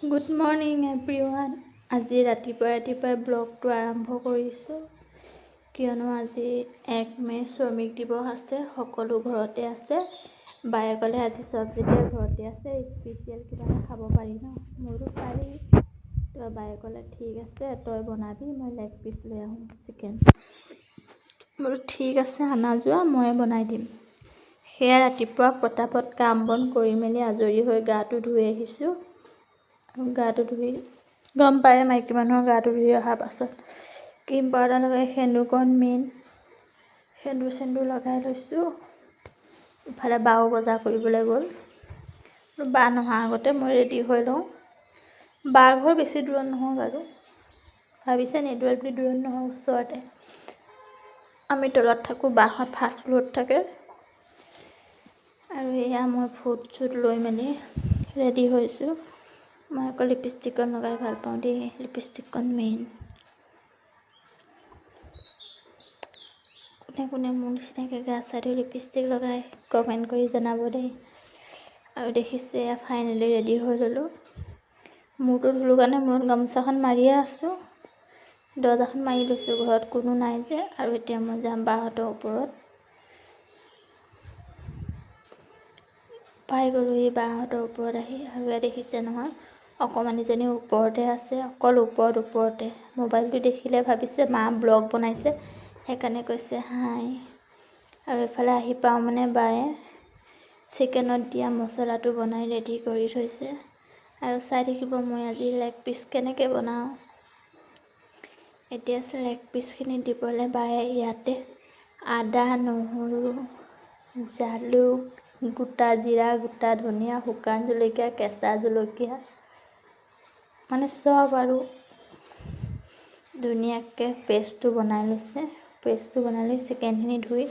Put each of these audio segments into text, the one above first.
Good morning everyone. আজি ৰাতিপুৱাই ব্লগটো আৰম্ভ কৰিছোঁ, কিয়নো আজি 1 মে শ্ৰমিক দিৱস আছে। সকলো ঘৰতে আছে। বায়ে ক'লে আজি চব যেতিয়া ঘৰতে আছে স্পেচিয়েল কিবা এটা খাব পাৰি ন। মোৰো পাৰি। তো বায়ে ক'লে ঠিক আছে তই বনাবি, মই লেগ পিচ লৈ আহোঁ চিকেন। বোলো ঠিক আছে আনা যোৱা, ময়ে বনাই দিম। সেয়া ৰাতিপুৱা পটাপট কাম বন কৰি মেলি আজৰি হৈ গাটো ধুই আহিছোঁ। গাটো ধুই গম পায় মাইকী মানুহৰ গাটো ধুই অহাৰ পাছত ক্ৰীম পাউডাৰ লগাই সেন্দুৰকণ মেইন সেন্দুৰ লগাই লৈছোঁ। ইফালে বাও বজাৰ কৰিবলৈ গ'ল। বা নোহোৱাৰ আগতে মই ৰেডি হৈ লওঁ। বা ঘৰ বেছি দূৰত নহয় বাৰু, ভাবিছে নেদুৱাল বুলি দূৰত নহয়, ওচৰতে। আমি তলত থাকোঁ, বাহঁত ফাৰ্ষ্ট ফ্ল'ৰত থাকে। আৰু এয়া মই ফুট চুট লৈ মেলি ৰেডি হৈছোঁ। মই আকৌ লিপষ্টিকখন লগাই ভাল পাওঁ দেই, লিপষ্টিকখন মেইন। কোনে কোনে মোৰ নিচিনাকৈ গা চা ধুই লিপষ্টিক লগাই কমেণ্ট কৰি জনাব দেই। আৰু দেখিছে ফাইনেলি ৰেডি হৈ ল'লোঁ। মূৰটো ধুলোঁ কাৰণে মূৰত গামোচাখন মাৰিয়ে আছোঁ। দৰ্জাখন মাৰি লৈছোঁ, ঘৰত কোনো নাই যে। আৰু এতিয়া মই যাম বাহঁতৰ ওপৰত। পাই গ'লোহি বাহঁতৰ ওপৰত আহি। আৰু ইয়াত দেখিছে নহয় অকণমানিজনী ওপৰতে আছে, অকল ওপৰতে। মোবাইলটো দেখিলে ভাবিছে মা ব্লগ বনাইছে, সেইকাৰণে কৈছে হাই। আৰু এইফালে আহি পাওঁ মানে বায়ে চিকেনত দিয়া মছলাটো বনাই ৰেডি কৰি থৈছে। আৰু চাই থাকিব মই আজি লেগ পিচ কেনেকৈ বনাওঁ। এতিয়া লেগ পিচখিনি দিবলৈ বায়ে ইয়াতে আদা, নহৰু, জালুক, গোটা জিৰা, গোটা ধনিয়া, শুকান জলকীয়া, কেঁচা জলকীয়া, মানে চব আৰু ধুনীয়াকৈ পেষ্টটো বনাই লৈছে। পেষ্টটো বনাই লৈ চিকেনখিনি ধুই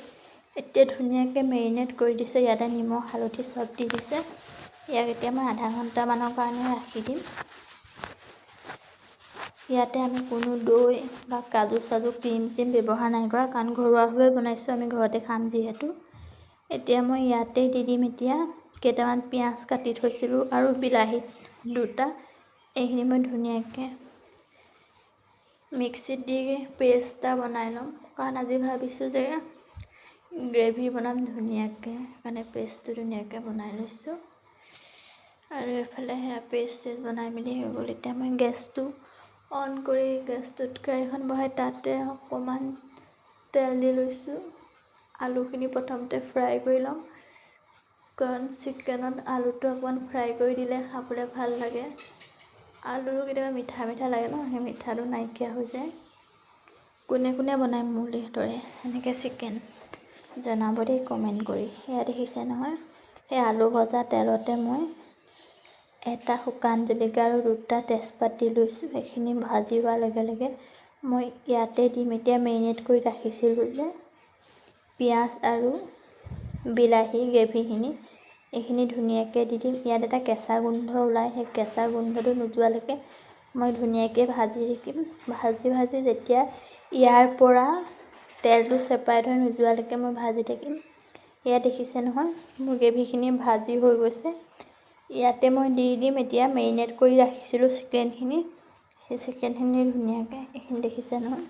এতিয়া ধুনীয়াকৈ মেৰিনেট কৰি দিছে। ইয়াতে নিমখ হালধি চব দি দিছে। ইয়াক এতিয়া মই আধা ঘণ্টামানৰ কাৰণে ৰাখি দিম। ইয়াতে আমি কোনো দৈ বা কাজু চাজু ক্ৰীম চিম ব্যৱহাৰ নাই কৰা, কাৰণ ঘৰুৱাভাৱে বনাইছোঁ, আমি ঘৰতে খাম যিহেতু। এতিয়া মই ইয়াতে দি দিম এতিয়া কেইটামান পিঁয়াজ কাটি থৈছিলোঁ আৰু বিলাহী 2টা। এইখিনি মই ধুনীয়াকৈ মিক্সিত দি পেষ্ট এটা বনাই ল'ম, কাৰণ আজি ভাবিছোঁ যে গ্ৰেভি বনাম ধুনীয়াকৈ, মানে পেষ্টটো ধুনীয়াকৈ বনাই লৈছোঁ। আৰু এইফালে সেয়া পেষ্ট বনাই মেলি হৈ গ'ল। এতিয়া মই গেছটো অন কৰি গেছটোত কেৰাহীখন বহাই তাতে অকণমান তেল দি লৈছোঁ। আলুখিনি প্ৰথমতে ফ্ৰাই কৰি ল'ম, কাৰণ চিকেনত আলুটো অকণমান ফ্ৰাই কৰি দিলে খাবলৈ ভাল লাগে। আলুটো কেতিয়াবা মিঠা মিঠা লাগে ন, সেই মিঠাটো নাইকিয়া হৈ যায়। কোনে কোনে বনায় মোৰ দৰে এনেকৈ চিকেন জনাব দেই কমেণ্ট কৰি। সেয়া দেখিছে নহয়, সেই আলু ভজা তেলতে মই এটা শুকান জলকীয়া আৰু 2টা তেজপাত দি লৈছোঁ। সেইখিনি ভাজি হোৱাৰ লগে লগে মই ইয়াতে দিম এতিয়া মেৰিনেট কৰি ৰাখিছিলোঁ যে পিঁয়াজ আৰু বিলাহী গ্ৰেভিখিনি, এইখিনি ধুনীয়াকৈ দি দিম। ইয়াত এটা কেঁচা গোন্ধ ওলায়, সেই কেঁচা গোন্ধটো নোযোৱালৈকে মই ধুনীয়াকৈ ভাজি থাকিম। ভাজি যেতিয়া ইয়াৰ পৰা তেলটো ছেপাৰেট হৈ নোযোৱালৈকে মই ভাজি থাকিম। এয়া দেখিছে নহয় মোৰ গ্ৰেভিখিনি ভাজি হৈ গৈছে। ইয়াতে মই দি দিম এতিয়া মেৰিনেট কৰি ৰাখিছিলোঁ চিকেনখিনি। সেই চিকেনখিনি ধুনীয়াকৈ এইখিনি দেখিছে নহয়,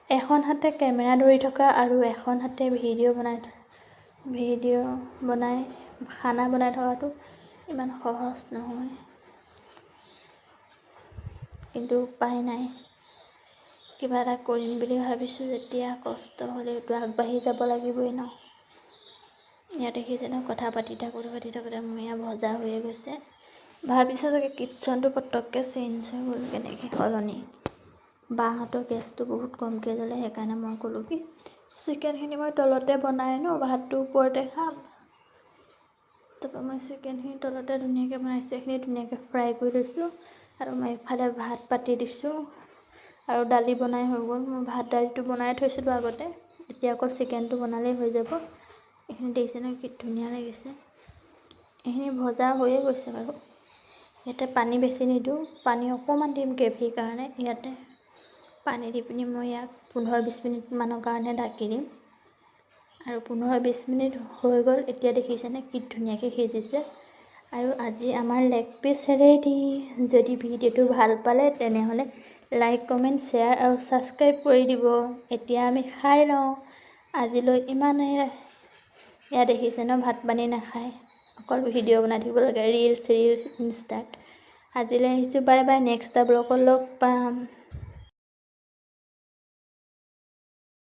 এখন হাতে কেমেৰা ধৰি থকা আৰু এখন হাতে ভিডিঅ' বনাই খানা বনাই থকাটো ইমান সহজ নহয়, কিন্তু উপায় নাই। কিবা এটা কৰিম বুলি ভাবিছোঁ যেতিয়া কষ্ট হ'লেওতো আগবাঢ়ি যাব লাগিবই ন। ইয়াত দেখিছে ন কথা পাতি থাকোঁতে মোৰ ইয়াত ভজা হৈয়ে গৈছে। ভাবিছে চাগে কিটচনটো পটককৈ চেঞ্জ হৈ গ'ল, কেনেকৈ সলনি। বাহঁতৰ গেছটো বহুত কমকৈ জ্বলে, সেইকাৰণে মই ক'লোঁ কি চিকেনখিনি মই তলতে বনাই ভাতটো ওপৰতে খাম। তাৰপৰা মই চিকেনখিনি তলতে ধুনীয়াকৈ বনাইছোঁ। এইখিনি ধুনীয়াকৈ ফ্ৰাই কৰি লৈছোঁ। আৰু মই এইফালে ভাত পাতি দিছোঁ আৰু দালি বনাই হৈ গ'ল। মই ভাত দালিটো বনাই থৈছিলোঁ আগতে, এতিয়া অকল চিকেনটো বনালেই হৈ যাব। এইখিনি দেখিছে নহয় কি ধুনীয়া লাগিছে। এইখিনি ভজা হৈয়ে গৈছে বাৰু। ইয়াতে পানী বেছি নিদিওঁ, পানী অকণমান দিম গ্ৰেভিৰ কাৰণে। ইয়াতে পানী দি পিনি মই ইয়াক 15-20 মিনিটমানৰ কাৰণে ঢাকি দিম। আৰু 15-20 মিনিট হৈ গ'ল। এতিয়া দেখিছেনে কি ধুনীয়াকৈ সিজিছে। আৰু আজি আমাৰ লেগ পিচ ৰেডি। যদি ভিডিঅ'টো ভাল পালে তেনেহ'লে লাইক কমেণ্ট শ্বেয়াৰ আৰু ছাবস্ক্ৰাইব কৰি দিব। এতিয়া আমি খাই লওঁ। আজিলৈ ইমানেই। এয়া দেখিছে ন, ভাত পানী নাখায়, অকল ভিডিঅ' বনাই থাকিব লাগে, ৰিলছ ইনষ্টাত। আজিলৈ আহিছোঁ, বাই বাই। নেক্সট এটা ব্লগত লগ পাম।